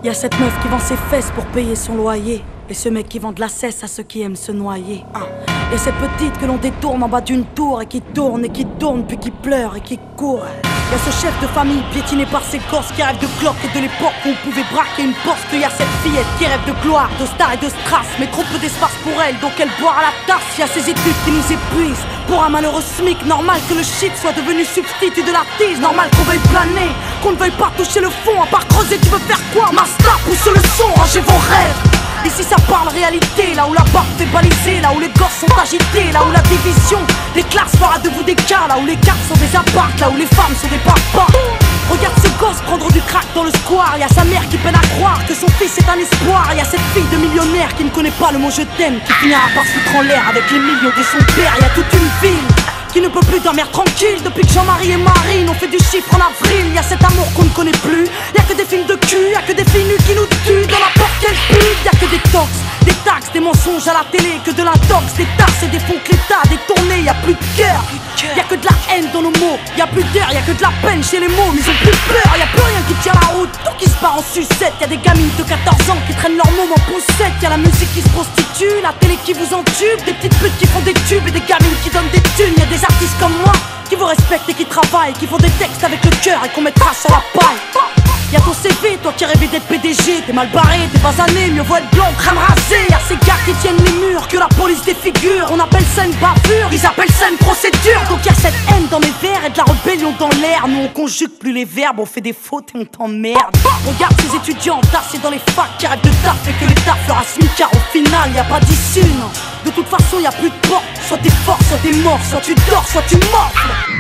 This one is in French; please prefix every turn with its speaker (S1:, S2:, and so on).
S1: Y'a cette meuf qui vend ses fesses pour payer son loyer, et ce mec qui vend de la cesse à ceux qui aiment se noyer. Et cette petite que l'on détourne en bas d'une tour et qui tourne puis qui pleure et qui court. Y'a ce chef de famille piétiné par ses gosses qui rêve de cloque et de l'époque où on pouvait braquer une Porsche. Y'a cette fillette qui rêve de gloire, de star et de strass, mais trop peu d'espace pour elle, donc elle boit à la tasse. Y'a ces études qui nous épuisent pour un malheureux SMIC. Normal que le shit soit devenu substitut de la tise. Normal qu'on veuille planer, qu'on ne veuille pas toucher le fond. À part creuser, tu veux faire quoi? Master, pousse le son, rangez vos rêves. Ici ça parle réalité, là où la barre fait baliser, là où les gosses sont agités, là où la division des classes fera de vous des cas, là où les cartes sont des apparts, là où les femmes sont des papas. Regarde ce gosse prendre du crack dans le square. Y'a sa mère qui peine à croire que son fils est un espoir. Y'a cette fille de millionnaire qui ne connaît pas le mot je t'aime, qui finira par se foutre en l'air avec les millions de son père. Y'a toute une ville qui ne peut plus dormir tranquille depuis que Jean-Marie et Marine ont fait du chiffre en avril. Y'a cet amour qu'on ne connaît plus, y'a que des films de cul, y'a que des filles nues qui nous tuent dans la porte qu'elle pue. Y'a que des tox, des taxes, des mensonges à la télé, que de l'intox, des tasses et des fonds que l'État a détournés. Y'a plus de cœur, y'a que de la haine dans nos mots, y'a plus d'air, y'a que de la peine chez les mots, mais ils ont plus peur, y'a plus rien qui tient la route, tout qui se part en sucette. Y'a des gamines de 14 ans qui traînent leur môme en poussette, y'a la musique qui se prostitue, la télé qui vous entube, des petites putes qui font des tubes et des gamines qui donnent des thunes. Y'a des artistes comme moi qui vous respectent et qui travaillent, qui font des textes avec le cœur et qu'on mettra sur la paille. Y'a ton CV, toi qui rêvais d'être PDG, t'es mal barré, t'es basané, mieux vaut être blanc, crâne rasé. Y'a ces gars qui tiennent les murs, que la police défigure, on appelle ça une bavure, ils appellent ça une procédure. Donc y'a cette haine dans mes vers et de la rébellion dans l'air. Nous on conjugue plus les verbes, on fait des fautes et on t'emmerde. Regarde ces étudiants tassés dans les facs qui arrêtent de taf et que l'État fera smicard. Au final y'a pas d'issue, non. De toute façon y'a plus de porte, soit t'es fort, soit t'es mort, soit tu dors, soit tu morfles.